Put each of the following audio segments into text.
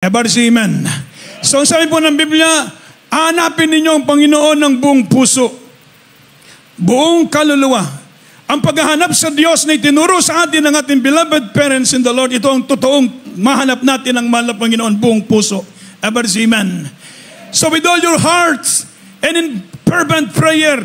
Amen. So sabi po ng Biblia, hanapin ninyo ang Panginoon ng buong puso, buong kaluluwa. Ang paghahanap sa Diyos na itinuro sa atin ng ating beloved parents in the Lord, ito ang totoong mahanap natin ang mahal na Panginoon buong puso. Amen. So with all your hearts and in fervent prayer,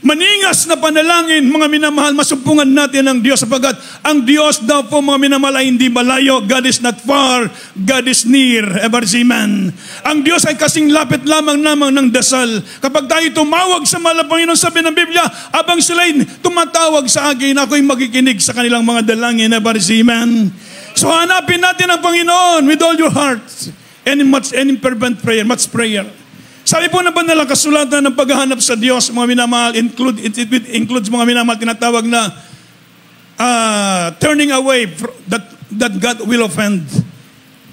maningas na panalangin, mga minamahal, masumpungan natin ang Diyos sapagkat ang Diyos daw po, mga minamahal, ay hindi malayo. God is not far, God is near. Amen. Ang Diyos ay kasing lapit lamang ng dasal. Kapag tayo tumawag sa mahal na Panginoon, sabi ng Biblia, abang sila'y tumatawag sa akin, ako'y magikinig sa kanilang mga dalangin. Amen. So hanapin natin ang Panginoon with all your heart and in fervent prayer, much prayer. Sabi po na banalang kasulatan ng paghahanap sa Diyos, mga minamahal, it includes mga minamahal, tinatawag na turning away that God will offend.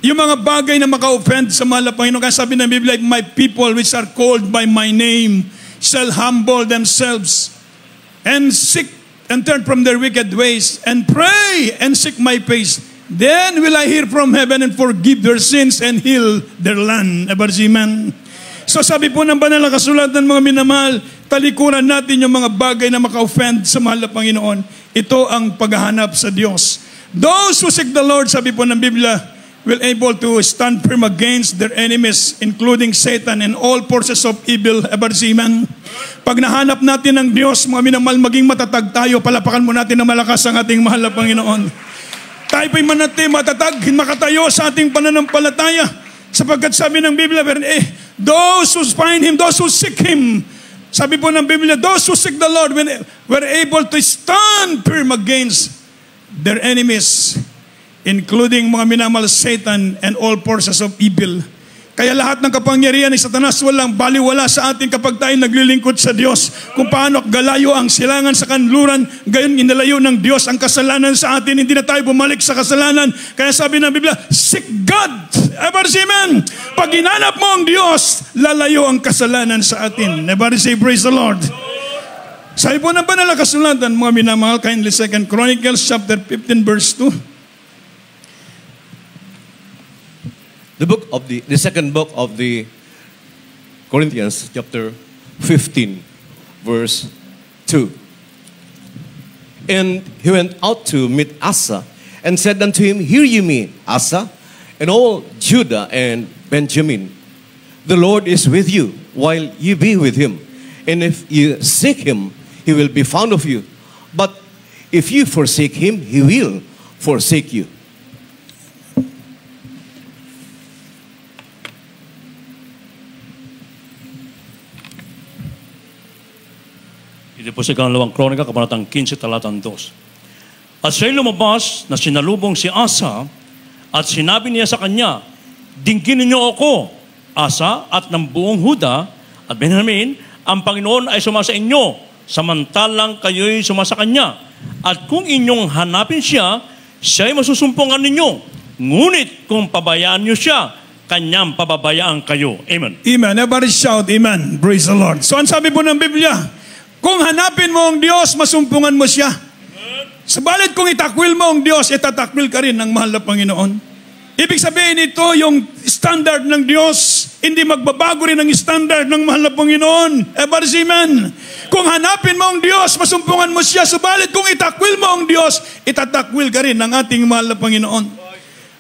Yung mga bagay na maka-offend sa mahal na Panginoon. Kaya sabi ng Biblia, my people which are called by my name shall humble themselves and seek and turn from their wicked ways and pray and seek my face. Then will I hear from heaven and forgive their sins and heal their land. Amen. So sabi po ng banal na kasulatan, mga minamahal, talikuran natin yung mga bagay na maka-offend sa mahal na Panginoon. Ito ang paghahanap sa Diyos. Those who seek the Lord, sabi po ng Biblia, will able to stand firm against their enemies, including Satan and all forces of evil. Amen. Pag nahanap natin ang Diyos, mga minamahal, maging matatag tayo. Palapakan mo natin na malakas ang ating mahal na Panginoon. Tayo po'y matatag, makatayo sa ating pananampalataya. Sapagkat sabi ng Biblia, those who find Him, those who seek Him, sabi po ng Biblia, those who seek the Lord were able to stand firm against their enemies, including mga minamahal Satan and all forces of evil. Kaya lahat ng kapangyarihan ni Satanas walang baliwala sa atin kapag tayo naglilingkod sa Diyos. Kung paano galayo ang silangan sa kanluran, gayon inalayo ng Diyos ang kasalanan sa atin. Hindi na tayo bumalik sa kasalanan. Kaya sabi ng Biblia, seek God. Amen. Pag hinanap mo ang Diyos, lalayo ang kasalanan sa atin. Everybody say, praise the Lord. Sabi po ng banal na kasulatan, mga minamahal, kindly 2 Chronicles chapter 15 verse 2. The second book of the Corinthians, chapter 15, verse 2. And he went out to meet Asa, and said unto him, Hear ye me, Asa, and all Judah and Benjamin. The Lord is with you, while ye be with him. And if ye seek him, he will be found of you. But if ye forsake him, he will forsake you. Ito po sa ikalawang kronika, kabanatang 15, talatang 2. At siya'y lumabas na sinalubong si Asa at sinabi niya sa kanya, Dinggin ninyo ako, Asa, at ng buong Huda at Benjamin, ang Panginoon ay sumasa inyo, samantalang kayo'y sumasa Kanya. At kung inyong hanapin siya, siya'y masusumpungan ninyo. Ngunit kung pabayaan niyo siya, Kanyang pababayaan kayo. Amen. Amen. Everybody shout, Amen. Praise the Lord. So ang sabi po ng Biblia, kung hanapin mo ang Diyos, masumpungan mo siya. Subalit kung itakwil mo ang Diyos, itatakwil ka rin ng mahal na Panginoon. Ibig sabihin ito, yung standard ng Diyos, hindi magbabago rin ang standard ng mahal na Panginoon. Amen. Kung hanapin mo ang Diyos, masumpungan mo siya. Subalit kung itakwil mo ang Diyos, itatakwil ka rin ng ating mahal na Panginoon.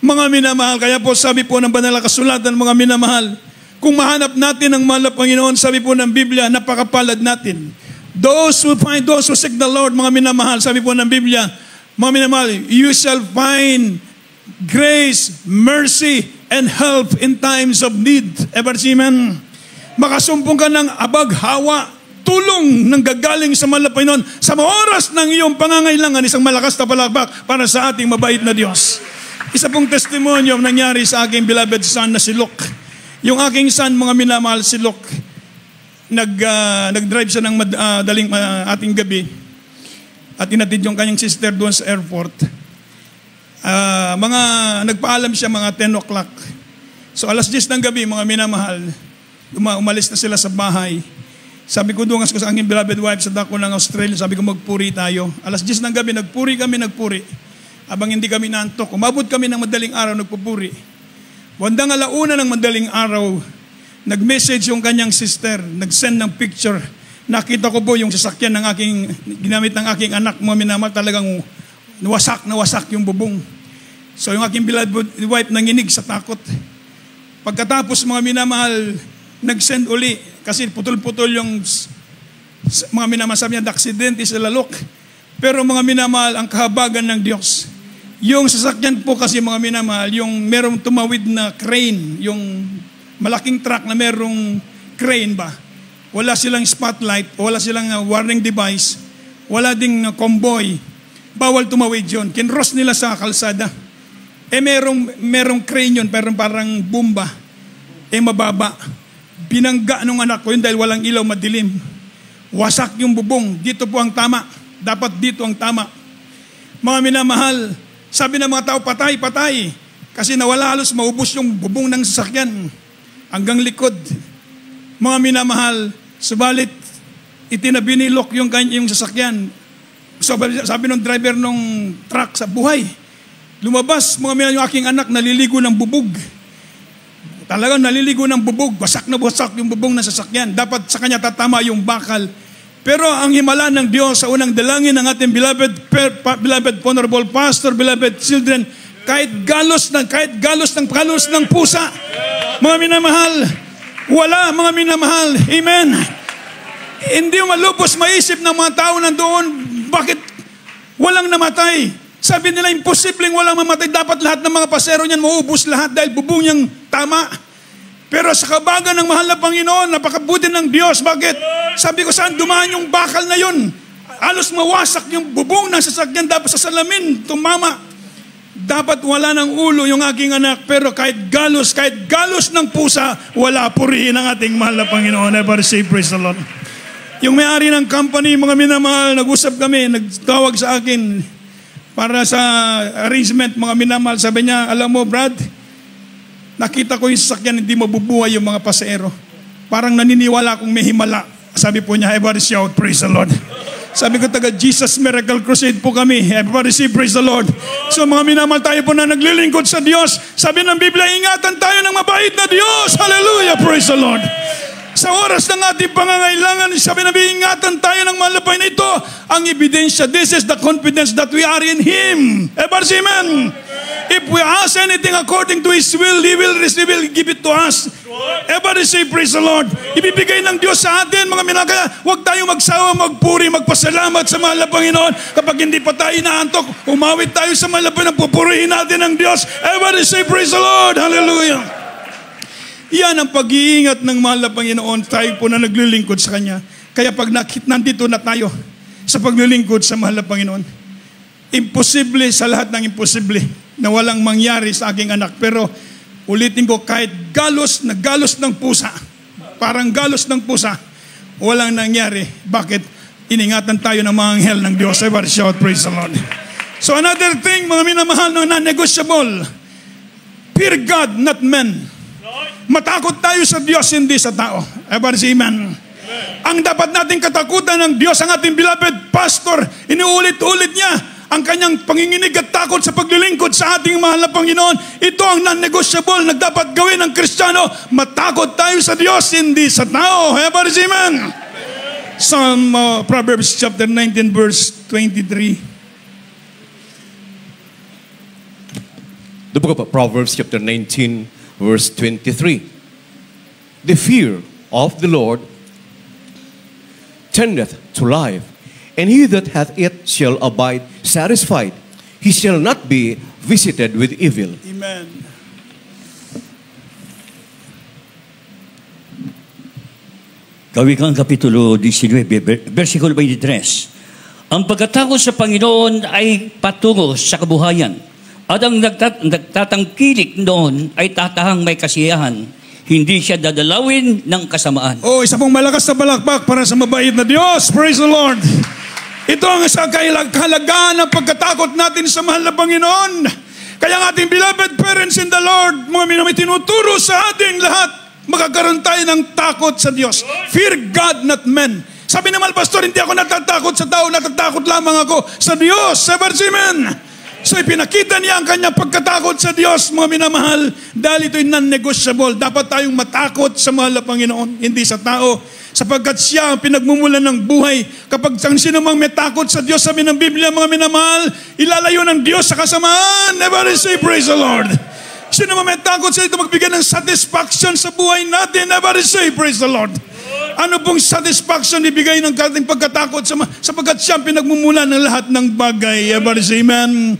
Mga minamahal, kaya po sabi po ng banal na kasulatan, mga minamahal, kung mahanap natin ang mahal na Panginoon, sabi po ng Biblia, napakapalad natin. Those who seek the Lord, mga minamahal, sabi po ng Biblia, mga minamahal, you shall find grace, mercy, and help in times of need. Amen. Makasumpong ka ng abaghawa, tulong ng gagaling sa mahal na Panginoon sa mga oras ng iyong pangangailangan, isang malakas na palakpak para sa ating mabait na Diyos. Isa pong testimonyo nangyari sa aking beloved son na si Luke. Yung aking son, mga minamahal, si Luke, nag-drive siya ng daling ating gabi at inatid yung kanyang sister doon sa airport. Nagpaalam siya mga 10 o'clock. So alas 10 ng gabi, mga minamahal, umalis na sila sa bahay. Sabi ko doon sa aking beloved wife sa dako ng Australia, sabi ko magpuri tayo. Alas 10 ng gabi, nagpuri. Abang hindi kami naantok. Umabot kami ng madaling araw, nagpupuri. Bandang 1:00 ng madaling araw, nag-message yung kanyang sister, nag-send ng picture. Nakita ko po yung sasakyan ng ginamit ng aking anak, mga minamahal, talagang nawasak yung bubong. So yung aking beloved wife nanginig sa takot. Pagkatapos mga minamahal, nag-send uli, kasi putol-putol yung mga minamahal, sabi niya, aksidente sa lalok. Pero mga minamahal, ang kahabagan ng Diyos. Yung sasakyan po kasi mga minamahal, yung merong tumawid na crane, yung malaking truck na merong crane ba? Wala silang spotlight, wala silang warning device, wala ding convoy. Bawal tumawid yun. Kinross nila sa kalsada. Merong crane yun, pero parang bomba. Mababa. Binangga nung anak ko yun dahil walang ilaw, madilim. Wasak yung bubong. Dito po ang tama. Dapat dito ang tama. Mga minamahal, sabi ng mga tao, patay, patay. Kasi nawala halos maubos yung bubong ng sasakyan hanggang likod. Mga minamahal, subalit itinabi ni Lok yung sasakyan. Sabi ng driver ng truck, sa buhay. Lumabas, mga minamahal, yung aking anak naliligo ng bubog. Talagang naliligo ng bubog. Wasak na wasak yung bubong ng sasakyan. Dapat sa kanya tatama yung bakal. Pero ang himala ng Diyos sa unang dalangin ng ating beloved honorable pastor, beloved children, kahit galos ng pusa, mga minamahal, wala, mga minamahal, amen. Hindi malubos maisip ng mga tao nandoon, bakit walang namatay? Sabi nila, imposibleng walang mamatay, dapat lahat ng mga pasero niyan maubos lahat dahil bubong niyang tama. Pero sa kabagan ng mahal na Panginoon, napakabuti ng Diyos. Bakit? Sabi ko, saan dumaan yung bakal na yun? Halos mawasak yung bubong ng sasakyan, dapat sa salamin, tumama. Dapat wala ng ulo yung aking anak, pero kahit galos ng pusa, wala, purihin ang ating mahal na Panginoon. Ever say, praise the Lord. Yung may-ari ng company, mga minamahal, nag-usap kami, nagtawag sa akin para sa arrangement, mga minamahal. Sabi niya, alam mo, Brad, nakita ko yung sasakyan, hindi mabubuhay yung mga pasero. Parang naniniwala kung may himala. Sabi po niya, everybody shout, praise the Lord. Sabi ko, taga Jesus Miracle Crusade po kami. Everybody say, praise the Lord. So mga minamahal, tayo po na naglilingkod sa Diyos. Sabi ng Biblia, ingatan tayo ng mabait na Diyos. Hallelujah, praise the Lord. Sa oras ng ating pangangailangan, sabi na ingatan tayo ng malapay na ito. Ang ebidensya, this is the confidence that we are in Him. Everybody say, amen. If we ask anything according to His will, He will give it to us. Everybody say, praise the Lord. Ibibigay ng Diyos sa atin, mga minamahal. Huwag tayong magsawa, magpuri, magpasalamat sa mahal na Panginoon. Kapag hindi pa tayo inaantok, umawit tayo sa mahal na Panginoon, pupurihin natin ang Diyos. Everybody say, praise the Lord. Hallelujah. Yan ang pag-iingat ng mahal na Panginoon. Tayo po na naglilingkod sa Kanya. Kaya pag nandito na tayo sa paglilingkod sa mahal na Panginoon, imposible sa lahat ng imposible na walang mangyari sa aking anak. Pero ulitin ko, kahit galos ng pusa, parang galos ng pusa, walang nangyari. Bakit? Iningatan tayo ng mga anghel ng Diyos. Everybody shout, praise the Lord. So another thing, mga minamahal, na non-negotiable, fear God, not men. Matakot tayo sa Diyos, hindi sa tao. Everybody say amen. Ang dapat nating katakutan ng Diyos, ang ating beloved pastor, inuulit-ulit niya ang kanyang panginginig at takot sa paglilingkod sa ating mahal na Panginoon. Ito ang non-negotiable na dapat gawin ng Kristiyano. Matakot tayo sa Diyos, hindi sa tao. Everybody say amen. Psalm, Proverbs chapter 19 verse 23. The book of Proverbs chapter 19 verse 23. The fear of the Lord tendeth to life, and he that hath it shall abide satisfied. He shall not be visited with evil. Amen. Kawikang Kapitulo 19, versikulo 23. Ang pagkatakot sa Panginoon ay patungo sa kabuhayan. At ang nagtatangkilik noon ay tatahang may kasiyahan. Hindi siya dadalawin ng kasamaan. Oh, isa pong malakas na palakpak para sa mabait na Diyos. Praise the Lord. Ito ang isa kahalagaan ng pagkatakot natin sa mahal na Panginoon. Kaya ang ating beloved parents in the Lord, mga minamahal, tinuturo sa ating lahat, magkakaroon tayo ng takot sa Diyos. Fear God, not men. Sabi naman, Pastor, hindi ako natatakot sa tao, natatakot lamang ako sa Diyos. Amen. So ipinakita niya ang kanyang pagkatakot sa Diyos, mga minamahal, dahil ito'y non-negotiable. Dapat tayong matakot sa mahal na Panginoon, hindi sa tao, sapagkat siya ang pinagmumulan ng buhay. Kapag ang sino mang may takot sa Diyos, sabi ng Biblia, mga minamahal, ilalayo ng Diyos sa kasamaan. Never say, praise the Lord. Sino mang may takot sa ito, magbigay ng satisfaction sa buhay natin. Never say, praise the Lord. Ano pong satisfaction ibigay ng ating pagkatakot sapagkat siya pinagmumulan ng lahat ng bagay. Everybody say amen.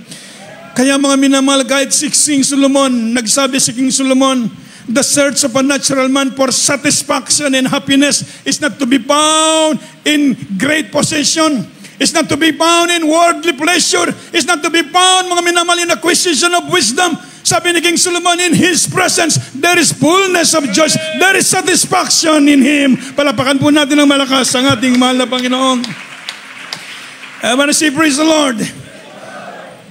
Kaya mga minamahal, kahit si King Solomon, nagsabi si King Solomon, the search of a natural man for satisfaction and happiness is not to be found in great possession. It's not to be found in worldly pleasure. It's not to be found, mga minamahal, in acquisition of wisdom. Sabi ni King Solomon, in His presence, there is fullness of joy. There is satisfaction in Him. Palapakan po natin ng malakas ang ating mahal na Panginoon. I want to say, praise the Lord.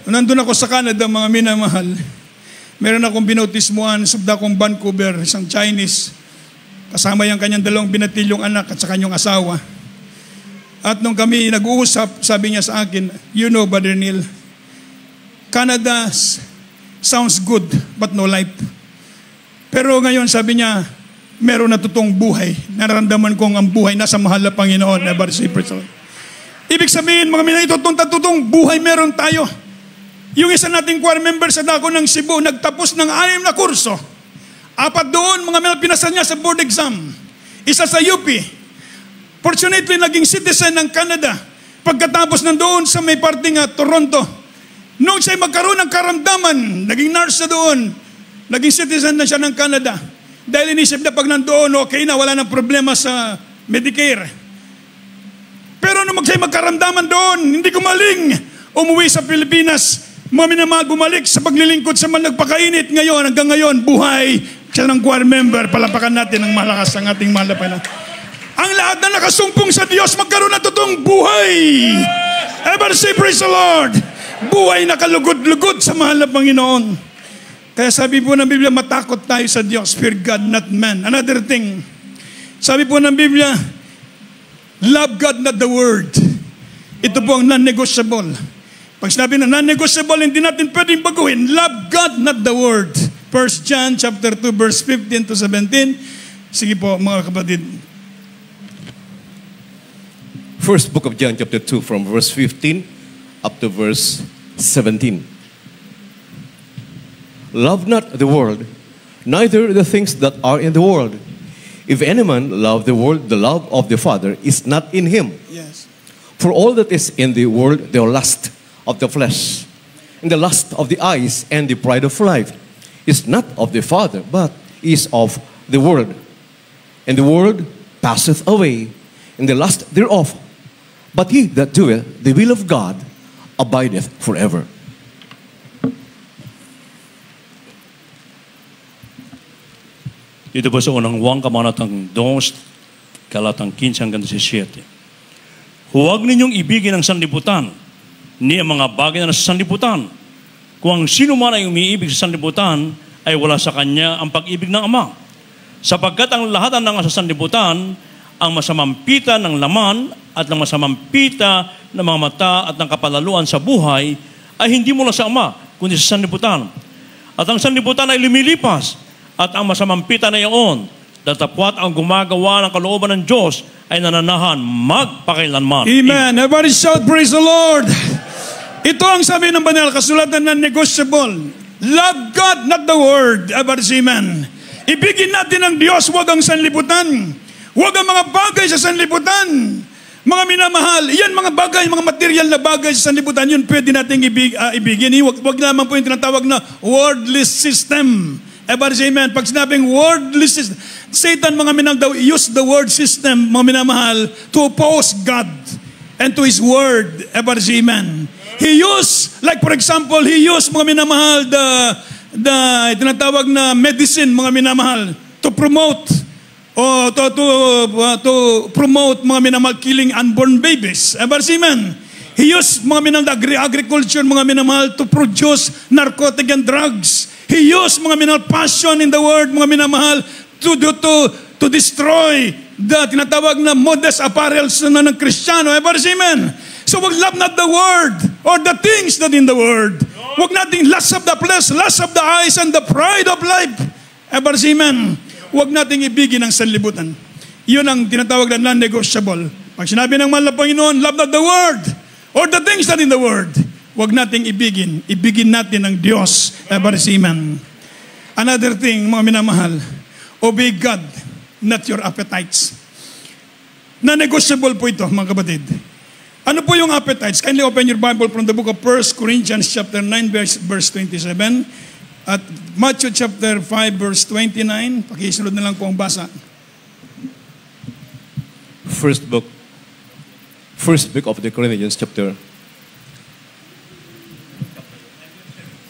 Nandun ako sa Canada, mga minamahal. Meron akong binautismuhan sa dakong Vancouver, isang Chinese. Kasama yung kanyang dalawang binatilyong anak at sa kanyang asawa. At nung kami nag-uusap, sabi niya sa akin, you know, Brother Neil, Canada sounds good, but no life. Pero ngayon, sabi niya, meron na totoong buhay. Nararamdaman kong ang buhay nasa mahal na Panginoon. Ibig sabihin, mga minamahal, totoong buhay meron tayo. Yung isa nating choir member sa dako ng Cebu, nagtapos ng 6 na kurso. 4 doon, mga minamahal, pinasa niya sa board exam. Isa sa UP. Fortunately, naging citizen ng Canada. Pagkatapos nandoon sa may parting Toronto, nung siya'y magkaroon ng karamdaman, naging nurse na doon, naging citizen na siya ng Canada. Dahil inisip na pag nandoon, okay na, wala nang problema sa Medicare. Pero nung siya'y magkaramdaman doon, hindi gumaling, umuwi sa Pilipinas, mga minamahal, bumalik sa paglilingkod sa man nagpakainit ngayon, hanggang ngayon, buhay siya ng choir member. Palapakan natin ng malakas ang ating mahal na Panginoon. Ang lahat na nakasumpong sa Diyos, magkaroon ng totoong buhay. Ever say, praise the Lord. Buhay na kalugod-lugod sa mahal na Panginoon. Kaya sabi po ng Biblia, matakot tayo sa Diyos. Fear God, not man. Another thing, sabi po ng Biblia, love God, not the word. Ito po ang non-negotiable. Pag sinabi na non-negotiable, hindi natin pwedeng baguhin. Love God, not the word. 1 John chapter 2, verse 15 to 17. Sige po, mga kapatid. First book of John chapter 2 from verse 15 up to verse 17. Love not the world, neither the things that are in the world. If any man love the world, the love of the Father is not in him. Yes. For all that is in the world, the lust of the flesh, and the lust of the eyes, and the pride of life, is not of the Father, but is of the world. And the world passeth away, and the lust thereof. But he that doeth the will of God abideth forever. Dito po sa unang Juan, kamanatang 2, kalatang 15 hanggang 17. Huwag ninyong ibigin ang sanlibutan, ni ang mga bagay na nasa sanlibutan. Kung ang sino man ay umiibig sa sanlibutan, ay wala sa kanya ang pag-ibig ng Ama. Sapagkat ang lahat ng nasa sanlibutan, ang masamang pita ng laman at ng masamang pita ng mga mata at ng kapalaluan sa buhay ay hindi mula sa Ama, kundi sa sanlibutan. At ang sanlibutan ay lumilipas at ang masamang pita na iyon, datapwat ang gumagawa ng kalooban ng Diyos ay nananahan magpakailanman. Amen. Everybody shout, praise the Lord. Ito ang sabi ng banal kasulatan na negotiable. Love God, not the word. Everybody say amen. Ibigin natin ang Diyos, huwag ang sanlibutan. Huwag ang mga bagay sa sanlibutan. Mga minamahal, yan mga bagay, mga material na bagay sa sanlibutan, yun pwede natin ibigin. Huwag lamang po yung tinatawag na worldly system. Everybody say amen. Pag sinabing worldly system, Satan, mga minang daw, use the word system, mga minamahal, to oppose God and to His word. Everybody say amen. He used, like for example, he used, mga minamahal, the tinatawag na medicine, mga minamahal, to promote to promote mga minamahal killing unborn babies. Ever see, man? He used mga minamahal agriculture, mga minamahal, to produce narcotic and drugs. He used mga minamahal passion in the world, mga minamahal, to destroy the tinatawag na modest apparels na ng Kristiyano. Ever see, man? So wag love not the word or the things that in the word. Huwag nating lust of the flesh, lust of the eyes, and the pride of life. Ever amen. Huwag nating ibigin ang sanlibutan. Yun ang tinatawag na non-negotiable. Pag sinabi ng mahal na Panginoon, love not the world, or the things that in the world, huwag nating ibigin. Ibigin natin ang Diyos. Ever amen. Another thing, mga minamahal, obey God, not your appetites. Non-negotiable po ito, mga kapatid. Ano po yung appetites? Kindly open your Bible from the book of 1 Corinthians chapter 9 verse 27 at Matthew chapter 5 verse 29. Pakisunod na lang po ang basa. First book of the Corinthians chapter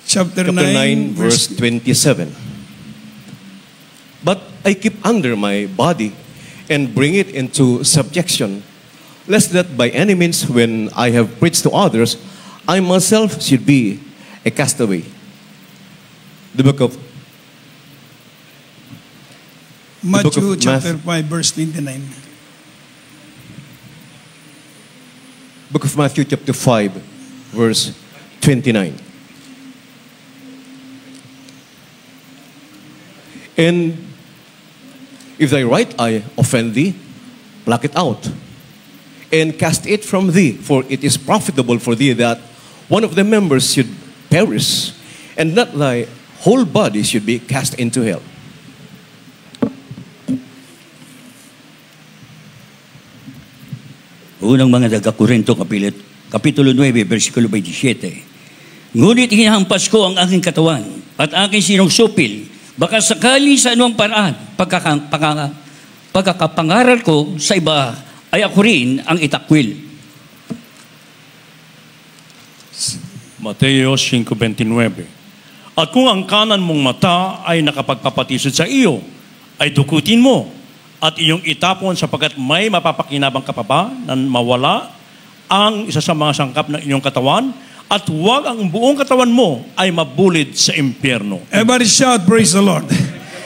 9 verse 27. But I keep under my body and bring it into subjection, lest that by any means, when I have preached to others, I myself should be a castaway. The book of Matthew chapter 5 verse 29. Book of Matthew chapter 5 verse 29. And if thy right eye offend thee, pluck it out, and cast it from thee, for it is profitable for thee that one of the members should perish, and not thy whole body should be cast into hell. Unang mga taga-Korinto, Kapitulo 9, versikulo 27. Ngunit hinahampas ko ang aking katawan at aking sinusupil, baka sakali sa anumang paraan, pagkakapangaral ko sa iba, ay ako rin ang itakwil. Mateo 5:29. At kung ang kanan mong mata ay nakapagpapatisod sa iyo, ay dukutin mo at iyong itapon sapagkat may mapapakinabang ka pa ba na mawala ang isa sa mga sangkap ng inyong katawan at huwag ang buong katawan mo ay mabulid sa impyerno. Everybody shout, praise the Lord.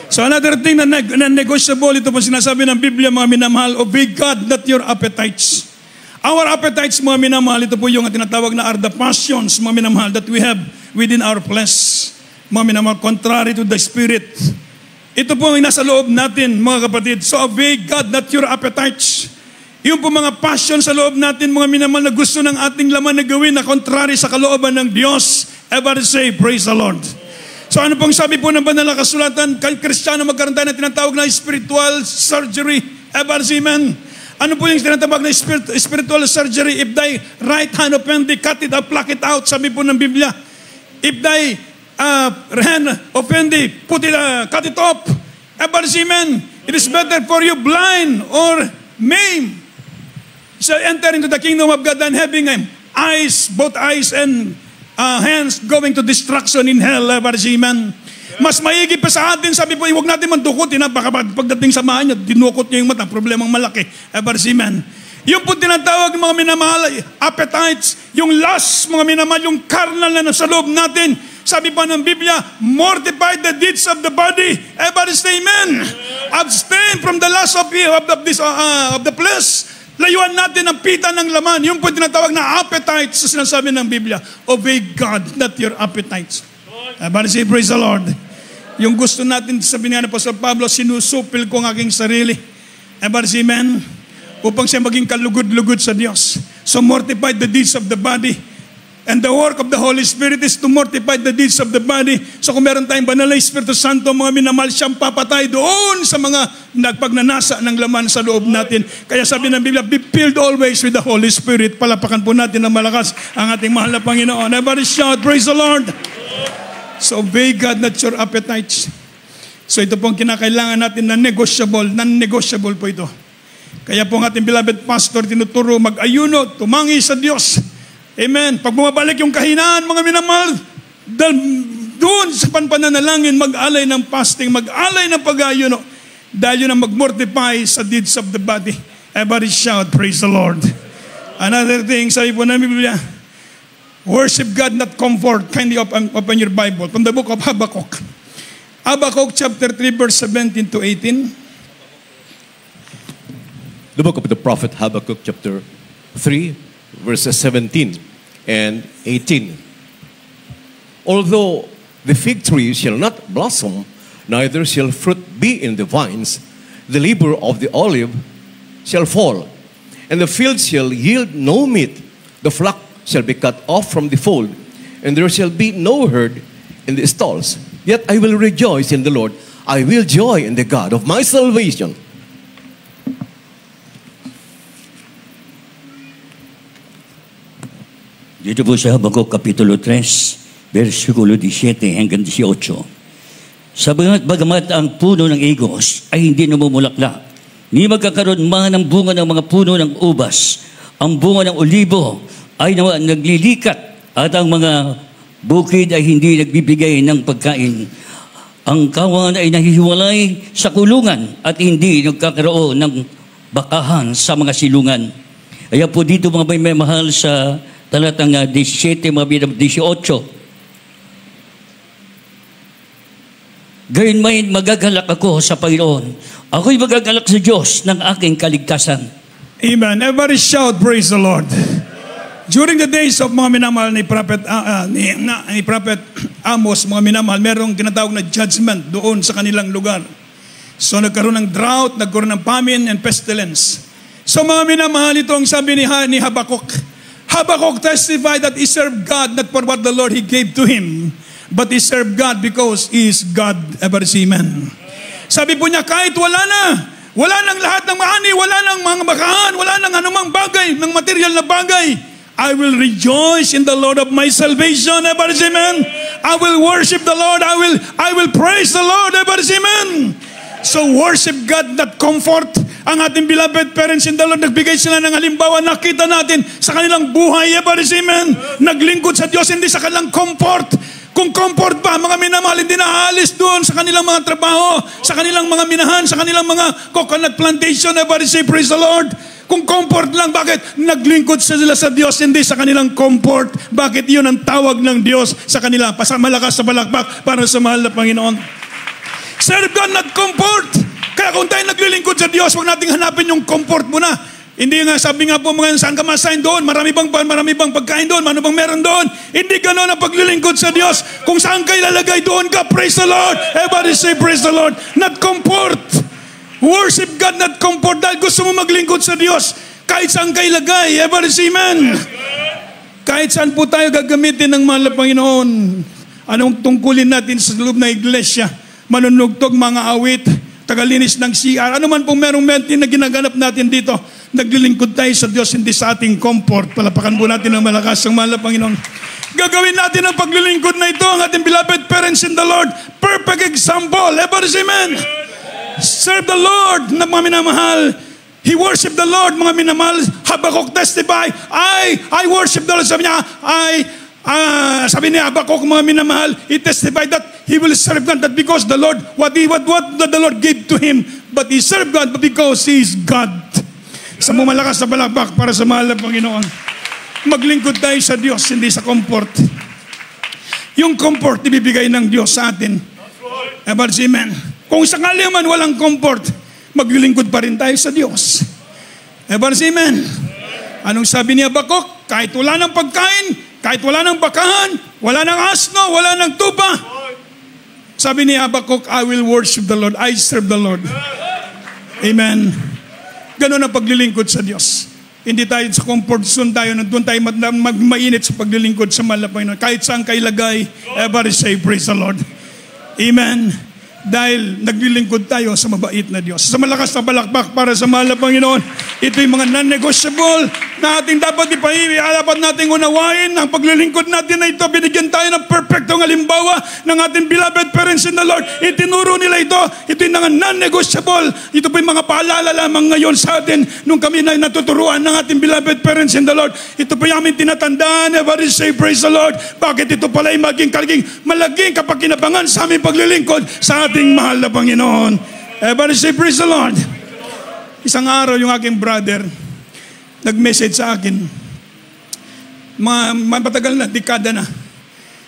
So another thing na negotiable, ito po sinasabi ng Biblia, mga minamahal, obey God, not your appetites. Our appetites, mga minamahal, ito po yung tinatawag na are the passions, mga minamahal, that we have within our flesh. Mga minamahal, contrary to the Spirit. Ito po yung nasa loob natin, mga kapatid. So obey God, not your appetites. Yung po mga passion sa loob natin, mga minamahal, na gusto ng ating laman na gawin na contrary sa kalooban ng Diyos. Everybody say, praise the Lord. So ano pong sabi po ng banal na kasulatan, kay Kristiyano magkaroon tayo na tinatawag na spiritual surgery. Everybody say amen. Ano po yung tinatawag na spiritual surgery? If thy right hand offend thee, cut it out, pluck it out. Sabi po ng Biblia. If thy hand offend thee, cut it off. Everybody say amen. It is better for you blind or maimed shall enter into the kingdom of God than having eyes, both eyes and hands going to destruction in hell. Amen. Mas maigi pa sa atin, sabi po, huwag natin mandukutin. Baka pagdating sa mahan niya, dinukot niya yung mata, problemang malaki. Amen. Yung po tinatawag mga minamahal, appetites, yung lust, mga minamahal, yung carnal na nasa loob natin. Sabi pa ng Biblia, mortify the deeds of the body. Everybody say amen. Abstain from the lust of the flesh. Layuan natin ang pita ng laman. Yung po tinatawag na appetites sa sinasabi ng Biblia. Obey God, not your appetites. Everybody say, praise the Lord. Yung gusto natin, sabi nga na Apostol Pablo, sinusupil ko ang aking sarili. Everybody say, amen. Upang siya maging kalugod-lugod sa Diyos. So mortify the deeds of the body. And the work of the Holy Spirit is to mortify the deeds of the body. So kung meron tayong banal na Espiritu Santo, mga minamahal, siyang papatay doon sa mga nagpagnanasa ng laman sa loob natin. Kaya sabi ng Biblia, be filled always with the Holy Spirit. Palapakan po natin ng malakas ang ating mahal na Panginoon. Everybody shout, praise the Lord. So obey God, not your appetites. So ito pong kinakailangan natin na negotiable, non-negotiable po ito. Kaya po ang ating beloved pastor tinuturo mag-ayuno, tumangi sa Diyos. Amen. Pag bumabalik yung kahinaan, mga minamahal, doon sa pananalangin, mag-alay ng fasting, mag-alay ng pag-ayuno, dahil yun ang mag-mortify sa deeds of the body. Everybody shout, praise the Lord. Another thing, sabi po ng Biblia, worship God, not comfort. Kindly open your Bible from the book of Habakkuk. Habakkuk chapter 3, verse 17 to 18. The book of the prophet Habakkuk chapter 3, verses 17 and 18. Although the fig tree shall not blossom, neither shall fruit be in the vines, the labor of the olive shall fall, and the field shall yield no meat. The flock shall be cut off from the fold, and there shall be no herd in the stalls. Yet I will rejoice in the Lord. I will joy in the God of my salvation. Dito po sa Habakuk Kapitulo 3, versikulo 17 hanggang 18. Bagamat ang puno ng igos ay hindi namumulaklak, ni magkakaroon man ng bunga ng mga puno ng ubas, ang bunga ng olibo ay naglilikat at ang mga bukid ay hindi nagbibigay ng pagkain. Ang kawan ay nahihiwalay sa kulungan at hindi nagkakaroon ng bakahan sa mga silungan. Kaya po dito mga may mahal sa talatang 17, mga 18. Gayon may magagalak ako sa Panginoon. Ako'y magagalak sa Diyos ng aking kaligtasan. Amen. Everybody shout, praise the Lord. During the days of mga minamahal ni Prophet Amos, mga minamahal, merong tinatawag na judgment doon sa kanilang lugar. So nagkaroon ng drought, nagkaroon ng famine and pestilence. So mga minamahal, ito ang sabi ni Habakuk. Habakuk testified that he served God not for what the Lord He gave to him, but he served God because He is God. Ever see, amen. Sabi po niya, kahit wala nang lahat ng maani, wala nang mga bakahan, wala nang anumang bagay, ng material na bagay, I will rejoice in the Lord of my salvation. Ever see, amen. I will worship the Lord. I will praise the Lord. Ever see, amen. So worship God, that comfort. Ang ating beloved parents in the Lord, nagbigay sila ng halimbawa, nakita natin sa kanilang buhay. Ever see, amen. Naglingkod sa Diyos, hindi sa kanilang comfort. Kung comfort ba, mga minamahal, hindi na aalis doon sa kanilang mga trabaho, sa kanilang mga minahan, sa kanilang mga coconut plantation. Everybody say, praise the Lord. Kung comfort lang, bakit? Naglingkod sila sa Diyos, hindi sa kanilang comfort. Bakit? Yun ang tawag ng Diyos sa kanila. Malakas sa balakbak para sa mahal na Panginoon. Serve God, not comfort. Kaya kung tayo naglilingkod sa Diyos, huwag nating hanapin yung comfort mo na. Hindi nga, sabi nga po mga saan ka masign doon, marami bang pagkain doon, ano bang meron doon. Hindi ganoon ang paglilingkod sa Diyos. Kung saan kayo lalagay doon ka, praise the Lord. Everybody say praise the Lord. Not comfort. Worship God, not comfort. Dahil gusto mo maglingkod sa Diyos, kahit saan kayo lagay. Everybody say amen. Kahit saan po tayo gagamitin ng mahal na Panginoon. Anong tungkulin natin sa loob ng iglesia? Manunugtog, mga awit, tagalinis ng CR, ano man pong merong meeting na ginaganap natin dito, naglilingkod tayo sa Diyos, hindi sa ating comfort. Palapakan po natin ng malakas ang mahal na Panginoon. Gagawin natin ang paglilingkod na ito, ang ating beloved parents in the Lord. Perfect example. Ever say amen. Serve the Lord na mga minamahal. He worship the Lord, mga minamahal. Habakuk testify, I worship the Lord. Sabi ni Habakuk, mga minamahal, he testified that he will serve God, that because the Lord, what the Lord gave to him, but he served God because he is God. Sa malakas sa balakbak para sa mahal na Panginoon. Maglingkod tayo sa Diyos, hindi sa comfort. Yung comfort, ibibigay ng Diyos sa atin. Amen. Kung sakali man walang comfort, maglilingkod pa rin tayo sa Diyos. Amen. Anong sabi ni Habakuk? Kahit wala ng pagkain, kahit wala ng bakahan, wala ng asno, wala ng tupa. Sabi ni Habakuk, I will worship the Lord. I serve the Lord. Amen. Ganun ang paglilingkod sa Diyos. Hindi tayo sa comfort zone tayo, nandun tayo magmainit sa paglilingkod sa mahal na Panginoon. Kahit saan kayo lagay, everybody say, praise the Lord. Amen. Dahil naglilingkod tayo sa mabait na Diyos. Sa malakas na balakbak para sa mahal na Panginoon. Ito yung mga non-negotiable na ating dapat dapat nating unawain. Ang paglilingkod natin na ito, binigyan tayo ng perfectong halimbawa ng ating beloved parents in the Lord. Itinuro nila ito. Ito yung mga non-negotiable. Ito po yung mga paalala lamang ngayon sa atin nung kami na natuturuan ng ating beloved parents in the Lord. Ito po yung aming tinatandaan. Everybody say, praise the Lord. Bakit ito pala yung malaging kapakinabangan sa aming paglilingkod sa ating mahal na Panginoon. Everybody say, praise the Lord. Isang araw yung aking brother nag-message sa akin. Matagal na, dekada na.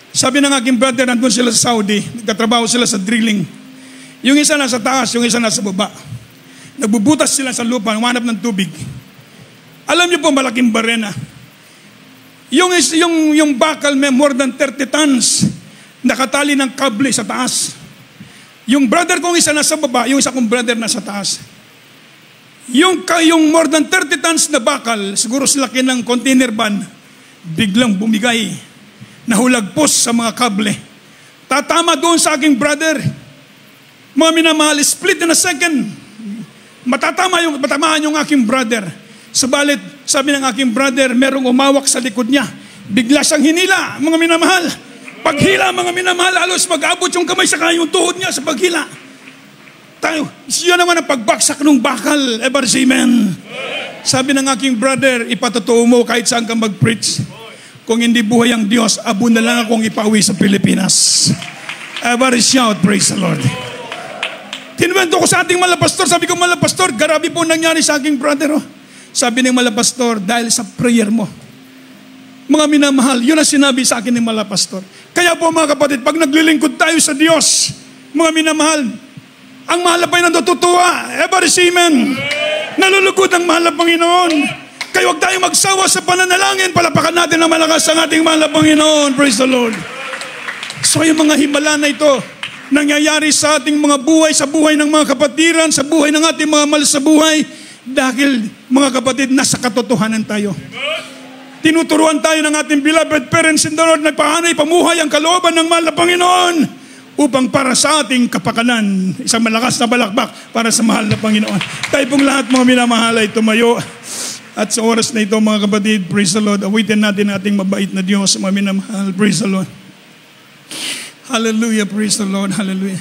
Sabi ng aking brother, nandun sila sa Saudi, nagtatrabaho sila sa drilling. Yung isa nasa taas, yung isa nasa baba. Nagbubutas sila sa lupa, humanap ng tubig. Alam niyo po, malaking barena. Yung bakal may more than 30 tons. nakatali ng kable sa taas. Yung brother kong isa nasa baba, yung isa kong brother nasa taas. Yung more than 30 tons na bakal, siguro laki ng container van, biglang bumigay, nahulagpos sa mga kable. Tatama doon sa aking brother. Mga minamahal, split in a second. Matamaan yung aking brother. Subalit, sabi ng aking brother, merong umawak sa likod niya. Bigla siyang hinila, mga minamahal. Paghila, mga minamahal, halos mag-abot yung kamay sa yung tuhod niya sa paghila. Siya naman ang pagbaksak ng bakal. Ever say amen. Sabi ng aking brother, ipatotoo mo kahit saan ka mag-preach. Kung hindi buhay ang Diyos, abo na lang akong ipauwi sa Pilipinas. Ever shout, praise the Lord. Tinwento ko sa ating malapastor, sabi ko, malapastor, grabe po nangyari sa aking brother. Sabi ng malapastor, dahil sa prayer mo. Mga minamahal, yun ang sinabi sa akin ng malapastor. Kaya po mga kapatid, pag naglilingkod tayo sa Diyos, mga minamahal, ang mahal na Panginoon natutuwa. Ever say amen. Nalulugod ang mahal na Panginoon. Kaya huwag tayong magsawa sa pananalangin. Palapakan natin ang malakas ang ating mahal na Panginoon. Praise the Lord. So yung mga himala na ito, nangyayari sa ating mga buhay, sa buhay ng mga kapatiran, sa buhay ng ating mga mahal sa buhay, dahil mga kapatid, nasa katotohanan tayo. Tinuturuan tayo ng ating beloved parents in the Lord, nagpahanay, pamuhay ang kalooban ng mahal na Panginoon upang para sa ating kapakanan, isang malakas na balakbak para sa mahal na Panginoon. Tayo pong lahat mga minamahal ay tumayo. At sa oras na ito mga kapatid, praise the Lord, awitin natin ating mabait na Diyos, mga minamahal, praise the Lord. Hallelujah, praise the Lord, hallelujah.